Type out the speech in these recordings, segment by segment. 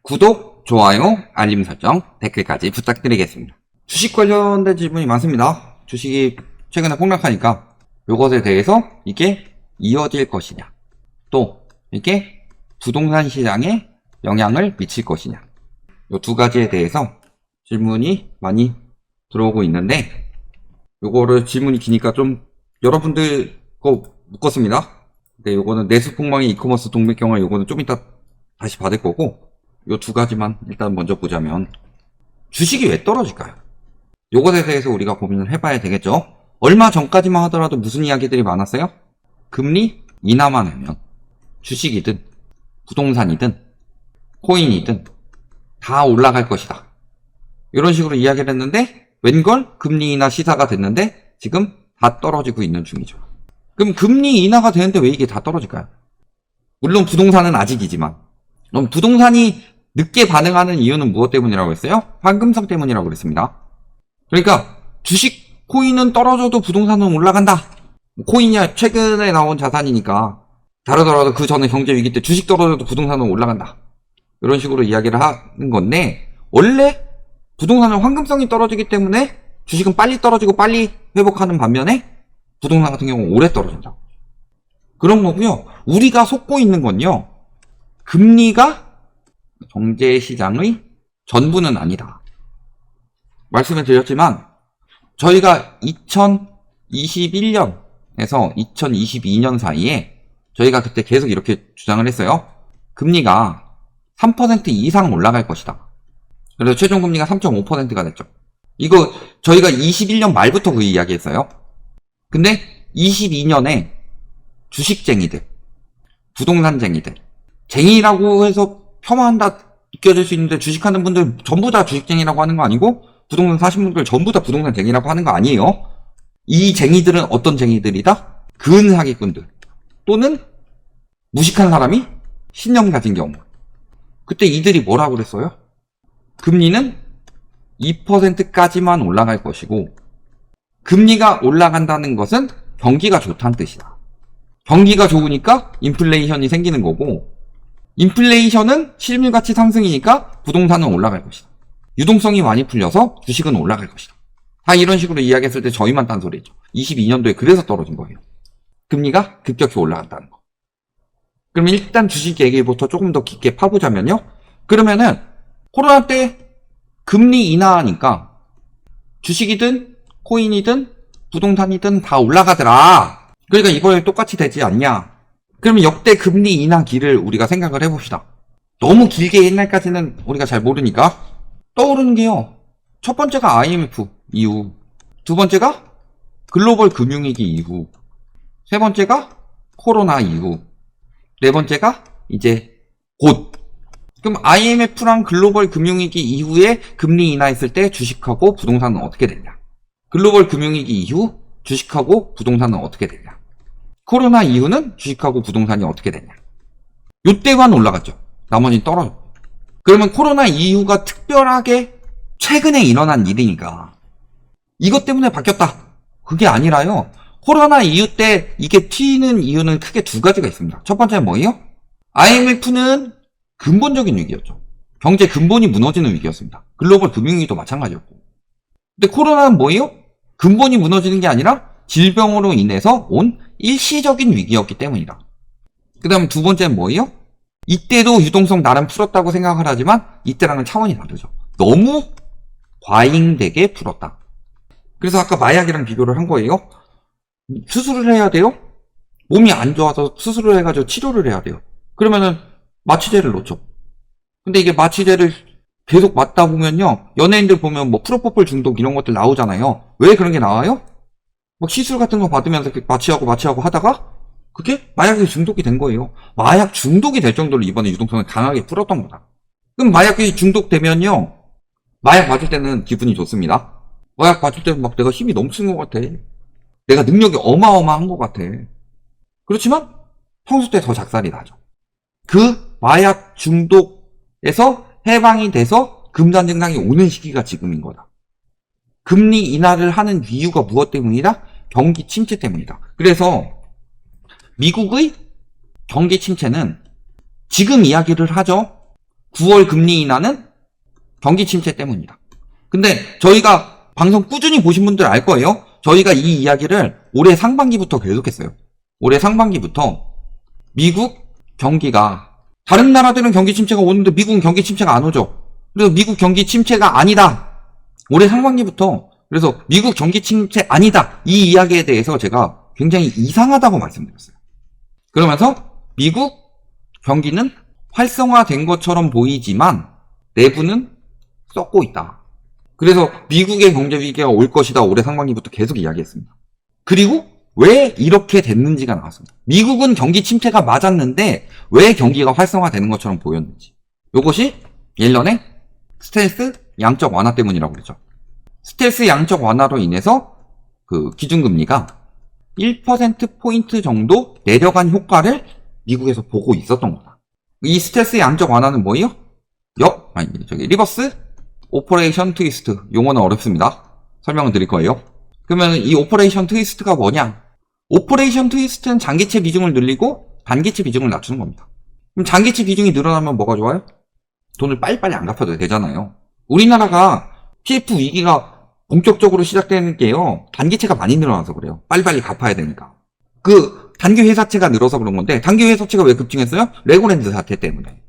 구독, 좋아요, 알림 설정, 댓글까지 부탁드리겠습니다. 주식 관련된 질문이 많습니다. 주식이 최근에 폭락하니까 이것에 대해서 이게 이어질 것이냐, 또 이게 부동산 시장에 영향을 미칠 것이냐, 이 두 가지에 대해서 질문이 많이 들어오고 있는데, 요거를 질문이 기니까 좀 여러분들 거 묶었습니다. 근데 요거는 내수폭망의 이커머스 동맥경화, 요거는 좀 이따 다시 받을 거고, 요 두 가지만 일단 먼저 보자면, 주식이 왜 떨어질까요? 요것에 대해서 우리가 고민을 해봐야 되겠죠. 얼마 전까지만 하더라도 무슨 이야기들이 많았어요? 금리 인하만 하면 주식이든 부동산이든 코인이든 다 올라갈 것이다, 이런 식으로 이야기를 했는데, 웬걸 금리 인하 시사가 됐는데 지금 다 떨어지고 있는 중이죠. 그럼 금리 인하가 되는데 왜 이게 다 떨어질까요? 물론 부동산은 아직이지만, 그럼 부동산이 늦게 반응하는 이유는 무엇 때문이라고 했어요? 황금성 때문이라고 그랬습니다. 그러니까 주식, 코인은 떨어져도 부동산은 올라간다. 코인이야 최근에 나온 자산이니까 다르더라도 그 전에 경제 위기 때 주식 떨어져도 부동산은 올라간다, 이런 식으로 이야기를 하는 건데, 원래 부동산은 황금성이 떨어지기 때문에 주식은 빨리 떨어지고 빨리 회복하는 반면에 부동산 같은 경우는 오래 떨어진다, 그런 거고요. 우리가 속고 있는 건요, 금리가 경제시장의 전부는 아니다. 말씀을 드렸지만 저희가 2021년에서 2022년 사이에 저희가 그때 계속 이렇게 주장을 했어요. 금리가 3% 이상 올라갈 것이다. 그래서 최종금리가 3.5%가 됐죠. 이거 저희가 21년 말부터 그 이야기 했어요. 근데 22년에 주식쟁이들, 부동산쟁이들, 쟁이라고 해서 폄하한다 느껴질 수 있는데, 주식하는 분들 전부 다 주식쟁이라고 하는 거 아니고, 부동산 사신 분들 전부 다 부동산쟁이라고 하는 거 아니에요. 이 쟁이들은 어떤 쟁이들이다? 근사기꾼들, 또는 무식한 사람이 신념 가진 경우. 그때 이들이 뭐라고 그랬어요? 금리는 2%까지만 올라갈 것이고, 금리가 올라간다는 것은 경기가 좋다는 뜻이다. 경기가 좋으니까 인플레이션이 생기는 거고, 인플레이션은 실물가치 상승이니까 부동산은 올라갈 것이다. 유동성이 많이 풀려서 주식은 올라갈 것이다. 다 이런 식으로 이야기했을 때 저희만 딴소리죠. 22년도에 그래서 떨어진 거예요. 금리가 급격히 올라간다는 거. 그럼 일단 주식 얘기부터 조금 더 깊게 파보자면요. 그러면은 코로나 때 금리 인하하니까 주식이든 코인이든 부동산이든 다 올라가더라. 그러니까 이번에 똑같이 되지 않냐. 그러면 역대 금리 인하기를 우리가 생각을 해봅시다. 너무 길게 옛날까지는 우리가 잘 모르니까 떠오르는 게요, 첫 번째가 IMF 이후, 두 번째가 글로벌 금융위기 이후, 세 번째가 코로나 이후, 네 번째가 이제 곧. 그럼 IMF랑 글로벌 금융위기 이후에 금리 인하했을 때 주식하고 부동산은 어떻게 되냐, 글로벌 금융위기 이후 주식하고 부동산은 어떻게 되냐, 코로나 이후는 주식하고 부동산이 어떻게 되냐. 요때만 올라갔죠. 나머지는 떨어졌고. 그러면 코로나 이후가 특별하게 최근에 일어난 일이니까 이것 때문에 바뀌었다, 그게 아니라요. 코로나 이후 때 이게 튀는 이유는 크게 두 가지가 있습니다. 첫 번째는 뭐예요? IMF는 근본적인 위기였죠. 경제 근본이 무너지는 위기였습니다. 글로벌 금융위기도 마찬가지였고. 근데 코로나는 뭐예요? 근본이 무너지는 게 아니라 질병으로 인해서 온 일시적인 위기였기 때문이다. 그 다음 두 번째는 뭐예요? 이때도 유동성 나름 풀었다고 생각을 하지만 이때랑은 차원이 다르죠. 너무 과잉되게 풀었다. 그래서 아까 마약이랑 비교를 한 거예요. 수술을 해야 돼요? 몸이 안 좋아서 수술을 해가지고 치료를 해야 돼요. 그러면은 마취제를 놓죠. 근데 이게 마취제를 계속 맞다 보면요, 연예인들 보면 뭐 프로포폴 중독 이런 것들 나오잖아요. 왜 그런 게 나와요? 막 시술 같은 거 받으면서 마취하고 하다가 그게 마약에 중독이 된 거예요. 마약 중독이 될 정도로 이번에 유동성을 강하게 풀었던 거다. 그럼 마약이 중독되면요, 마약 맞을 때는 기분이 좋습니다. 마약 맞을 때는 막 내가 힘이 넘치는 것 같아. 내가 능력이 어마어마한 것 같아. 그렇지만 평소 때 더 작살이 나죠. 그 마약 중독에서 해방이 돼서 금단 증상이 오는 시기가 지금인 거다. 금리 인하를 하는 이유가 무엇 때문이다? 경기 침체 때문이다. 그래서 미국의 경기 침체는 지금 이야기를 하죠. 9월 금리 인하는 경기 침체 때문이다. 근데 저희가 방송 꾸준히 보신 분들 알 거예요. 저희가 이 이야기를 올해 상반기부터 계속했어요. 올해 상반기부터 미국 경기가, 다른 나라들은 경기 침체가 오는데 미국은 경기 침체가 안 오죠. 그래서 미국 경기 침체가 아니다. 올해 상반기부터 그래서 미국 경기 침체 아니다. 이 이야기에 대해서 제가 굉장히 이상하다고 말씀드렸어요. 그러면서 미국 경기는 활성화된 것처럼 보이지만 내부는 썩고 있다. 그래서 미국의 경제 위기가 올 것이다. 올해 상반기부터 계속 이야기했습니다. 그리고 왜 이렇게 됐는지가 나왔습니다. 미국은 경기 침체가 맞았는데 왜 경기가 활성화되는 것처럼 보였는지. 이것이 옐런의 스텔스 양적 완화 때문이라고 그랬죠. 스텔스 양적 완화로 인해서 그 기준금리가 1%포인트 정도 내려간 효과를 미국에서 보고 있었던 거다. 이 스텔스 양적 완화는 뭐예요? 리버스 오퍼레이션 트위스트. 용어는 어렵습니다. 설명을 드릴 거예요. 그러면 이 오퍼레이션 트위스트가 뭐냐? 오퍼레이션 트위스트는 장기채 비중을 늘리고 단기채 비중을 낮추는 겁니다. 그럼 장기채 비중이 늘어나면 뭐가 좋아요? 돈을 빨리빨리 안 갚아도 되잖아요. 우리나라가 PF 위기가 본격적으로 시작되는 게요, 단기채가 많이 늘어나서 그래요. 빨리빨리 갚아야 되니까. 그 단기 회사채가 늘어서 그런 건데, 단기 회사채가 왜 급증했어요? 레고랜드 사태 때문에.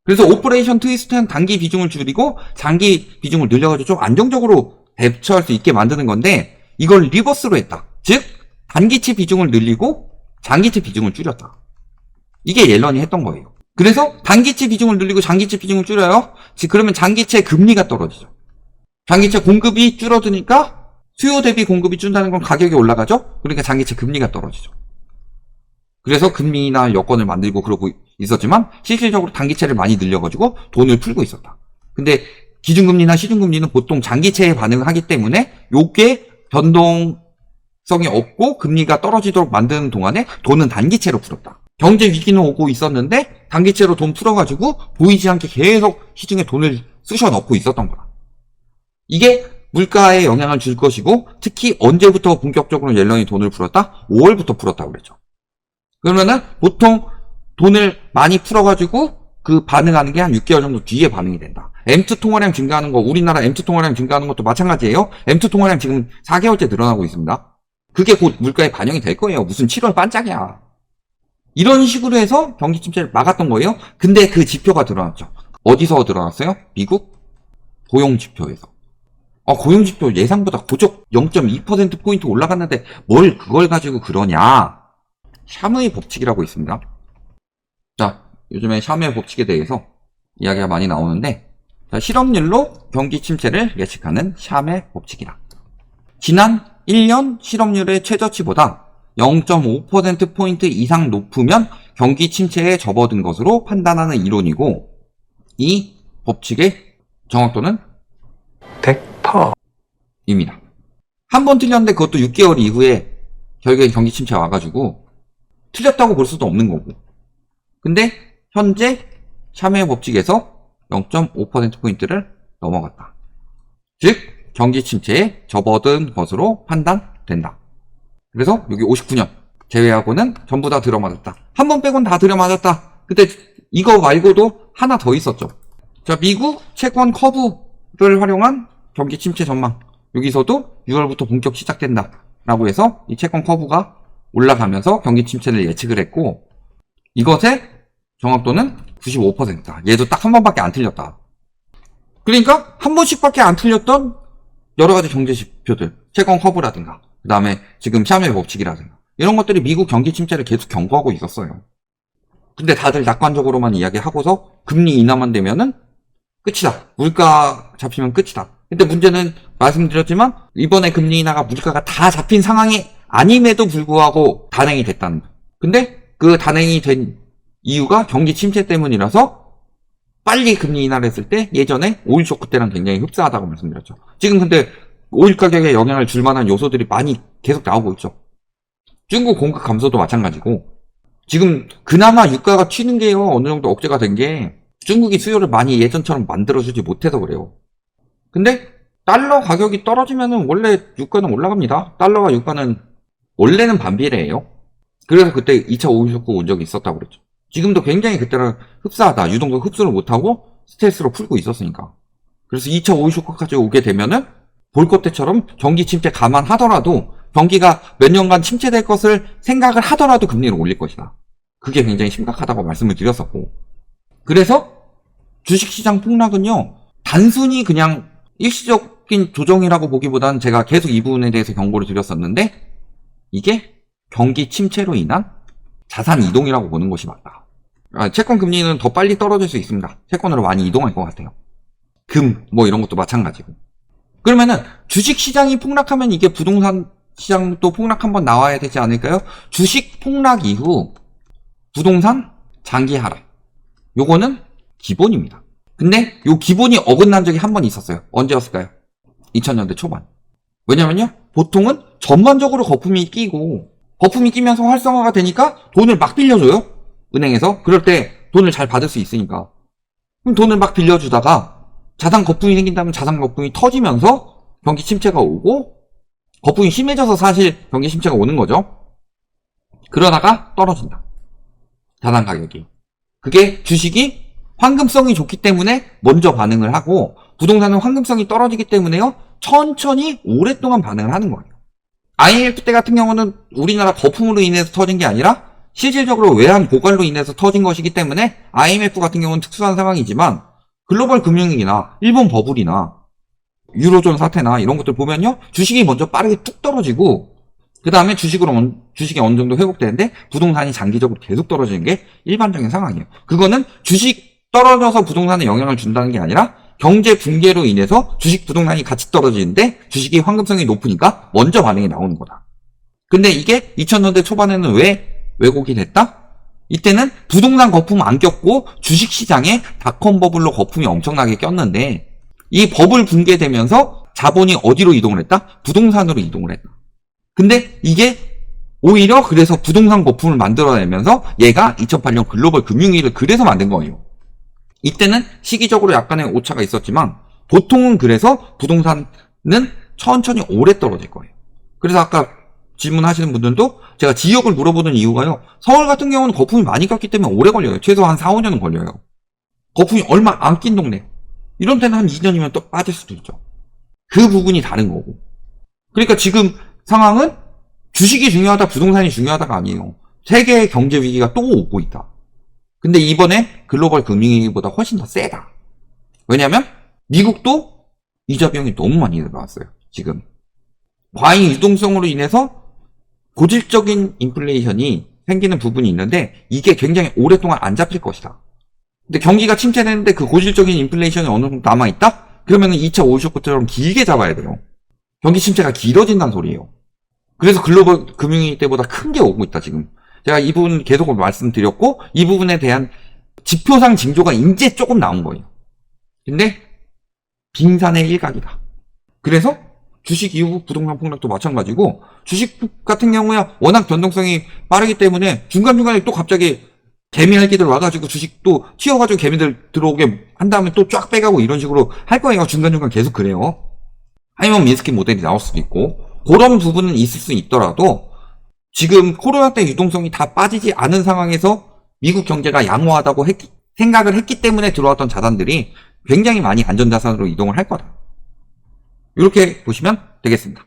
그래서 오퍼레이션 트위스트는 단기 비중을 줄이고 장기 비중을 늘려가지고 좀 안정적으로 대처할 수 있게 만드는 건데, 이걸 리버스로 했다. 즉 단기채 비중을 늘리고 장기채 비중을 줄였다. 이게 옐런이 했던 거예요. 그래서 단기채 비중을 늘리고 장기채 비중을 줄여요. 그러면 장기채 금리가 떨어지죠. 장기채 공급이 줄어드니까 수요 대비 공급이 준다는 건 가격이 올라가죠. 그러니까 장기채 금리가 떨어지죠. 그래서 금리나 여건을 만들고 그러고 있었지만 실질적으로 단기채를 많이 늘려가지고 돈을 풀고 있었다. 근데 기준금리나 시중금리는 보통 장기채에 반응을 하기 때문에 요게 변동성이 없고 금리가 떨어지도록 만드는 동안에 돈은 단기채로 풀었다. 경제 위기는 오고 있었는데 단기채로 돈 풀어가지고 보이지 않게 계속 시중에 돈을 쑤셔 넣고 있었던 거다. 이게 물가에 영향을 줄 것이고, 특히 언제부터 본격적으로 옐런이 돈을 풀었다? 5월부터 풀었다고 그랬죠. 그러면은 보통 돈을 많이 풀어가지고 그 반응하는 게 한 6개월 정도 뒤에 반응이 된다. M2 통화량 증가하는 거, 우리나라 M2 통화량 증가하는 것도 마찬가지예요. M2 통화량 지금 4개월째 늘어나고 있습니다. 그게 곧 물가에 반영이 될 거예요. 무슨 7월 반짝이야. 이런 식으로 해서 경기 침체를 막았던 거예요. 근데 그 지표가 드러났죠. 어디서 드러났어요? 미국 고용 지표에서. 고용 지표 예상보다 고작 0.2%포인트 올라갔는데 뭘 그걸 가지고 그러냐. 샤무의 법칙이라고 있습니다. 자, 요즘에 샤무의 법칙에 대해서 이야기가 많이 나오는데, 자, 실업률로 경기 침체를 예측하는 샤무의 법칙이다. 지난 1년 실업률의 최저치보다 0.5%포인트 이상 높으면 경기 침체에 접어든 것으로 판단하는 이론이고, 이 법칙의 정확도는 100%입니다. 한 번 틀렸는데 그것도 6개월 이후에 결국에 경기 침체가 와가지고 틀렸다고 볼 수도 없는 거고. 근데 현재 샤무의 법칙에서 0.5%포인트를 넘어갔다. 즉 경기 침체에 접어든 것으로 판단된다. 그래서 여기 59년 제외하고는 전부 다 들어맞았다. 한 번 빼곤 다 들어맞았다. 근데 이거 말고도 하나 더 있었죠. 자, 미국 채권 커브를 활용한 경기 침체 전망. 여기서도 6월부터 본격 시작된다 라고 해서 이 채권 커브가 올라가면서 경기 침체를 예측을 했고, 이것의 정확도는 95%다. 얘도 딱 한 번밖에 안 틀렸다. 그러니까 한 번씩밖에 안 틀렸던 여러 가지 경제 지표들, 채권 커브라든가, 그 다음에 지금 샤무의 법칙이라든가, 이런 것들이 미국 경기 침체를 계속 경고하고 있었어요. 근데 다들 낙관적으로만 이야기하고서 금리 인하만 되면은 끝이다. 물가 잡히면 끝이다. 근데 문제는 말씀드렸지만 이번에 금리 인하가 물가가 다 잡힌 상황이 아님에도 불구하고 단행이 됐다는 거예요. 근데 그 단행이 된 이유가 경기 침체 때문이라서 빨리 금리 인하를 했을 때 예전에 오일 쇼크 때랑 굉장히 흡사하다고 말씀드렸죠. 지금 근데 오일 가격에 영향을 줄 만한 요소들이 많이 계속 나오고 있죠. 중국 공급 감소도 마찬가지고, 지금 그나마 유가가 튀는 게요, 어느 정도 억제가 된 게 중국이 수요를 많이 예전처럼 만들어주지 못해서 그래요. 근데 달러 가격이 떨어지면은 원래 유가는 올라갑니다. 달러와 유가는 원래는 반비례예요. 그래서 그때 2차 오일 쇼크 온 적이 있었다고 그랬죠. 지금도 굉장히 그때랑 흡사하다. 유동성 흡수를 못하고 스트레스로 풀고 있었으니까. 그래서 2차 오일 쇼크까지 오게 되면은 볼것 때처럼 경기 침체 감안하더라도 경기가 몇 년간 침체될 것을 생각을 하더라도 금리를 올릴 것이다. 그게 굉장히 심각하다고 말씀을 드렸었고. 그래서 주식시장 폭락은요, 단순히 그냥 일시적인 조정이라고 보기보다는 제가 계속 이 부분에 대해서 경고를 드렸었는데, 이게 경기 침체로 인한 자산 이동이라고 보는 것이 맞다. 채권 금리는 더 빨리 떨어질 수 있습니다. 채권으로 많이 이동할 것 같아요. 뭐 이런 것도 마찬가지고. 그러면은 주식시장이 폭락하면 이게 부동산 시장도 폭락 한번 나와야 되지 않을까요? 주식 폭락 이후 부동산 장기 하락. 요거는 기본입니다. 근데 요 기본이 어긋난 적이 한 번 있었어요. 언제였을까요? 2000년대 초반. 왜냐면요, 보통은 전반적으로 거품이 끼고, 거품이 끼면서 활성화가 되니까 돈을 막 빌려줘요. 은행에서. 그럴 때 돈을 잘 받을 수 있으니까. 그럼 돈을 막 빌려주다가 자산 거품이 생긴다면 자산 거품이 터지면서 경기 침체가 오고, 거품이 심해져서 사실 경기 침체가 오는 거죠. 그러다가 떨어진다. 자산 가격이. 그게 주식이 황금성이 좋기 때문에 먼저 반응을 하고, 부동산은 황금성이 떨어지기 때문에요, 천천히 오랫동안 반응을 하는 거예요. IMF 때 같은 경우는 우리나라 거품으로 인해서 터진 게 아니라 실질적으로 외환 고갈로 인해서 터진 것이기 때문에 IMF 같은 경우는 특수한 상황이지만, 글로벌 금융위기나 일본 버블이나 유로존 사태나 이런 것들 보면요, 주식이 먼저 빠르게 뚝 떨어지고 그 다음에 주식이 어느 정도 회복되는데 부동산이 장기적으로 계속 떨어지는 게 일반적인 상황이에요. 그거는 주식 떨어져서 부동산에 영향을 준다는 게 아니라 경제 붕괴로 인해서 주식 부동산이 같이 떨어지는데 주식이 황금성이 높으니까 먼저 반응이 나오는 거다. 근데 이게 2000년대 초반에는 왜 왜곡이 됐다? 이때는 부동산 거품 안 꼈고 주식시장에 닷컴 버블로 거품이 엄청나게 꼈는데, 이 버블 붕괴되면서 자본이 어디로 이동을 했다? 부동산으로 이동을 했다. 근데 이게 오히려 그래서 부동산 거품을 만들어내면서 얘가 2008년 글로벌 금융위기를 그래서 만든 거예요. 이때는 시기적으로 약간의 오차가 있었지만 보통은 그래서 부동산은 천천히 오래 떨어질 거예요. 그래서 아까 질문하시는 분들도 제가 지역을 물어보는 이유가요, 서울 같은 경우는 거품이 많이 꼈기 때문에 오래 걸려요. 최소 한 4, 5년은 걸려요. 거품이 얼마 안 낀 동네, 이런 데는 한 2년이면 또 빠질 수도 있죠. 그 부분이 다른 거고. 그러니까 지금 상황은 주식이 중요하다, 부동산이 중요하다가 아니에요. 세계의 경제 위기가 또 오고 있다. 근데 이번에 글로벌 금융위기보다 훨씬 더 세다. 왜냐면 미국도 이자 비용이 너무 많이 들어왔어요. 지금 과잉 유동성으로 인해서 고질적인 인플레이션이 생기는 부분이 있는데 이게 굉장히 오랫동안 안 잡힐 것이다. 근데 경기가 침체되는데 그 고질적인 인플레이션이 어느 정도 남아있다? 그러면은 2차 오일쇼크처럼 길게 잡아야 돼요. 경기 침체가 길어진다는 소리예요. 그래서 글로벌 금융위기 때보다 큰 게 오고 있다, 지금. 제가 이 부분 계속 말씀드렸고, 이 부분에 대한 지표상 징조가 이제 조금 나온 거예요. 근데 빙산의 일각이다. 그래서 주식 이후 부동산 폭락도 마찬가지고, 주식 같은 경우에 워낙 변동성이 빠르기 때문에 중간중간에 또 갑자기 개미알기들 와가지고 주식도 튀어가지고 개미들 들어오게 한 다음에 또 쫙 빼가고 이런 식으로 할 거예요. 중간중간 계속 그래요. 아니면 민스키 모델이 나올 수도 있고, 그런 부분은 있을 수 있더라도 지금 코로나 때 유동성이 다 빠지지 않은 상황에서 미국 경제가 양호하다고 생각을 했기 때문에 들어왔던 자산들이 굉장히 많이 안전자산으로 이동을 할 거다. 이렇게 보시면 되겠습니다.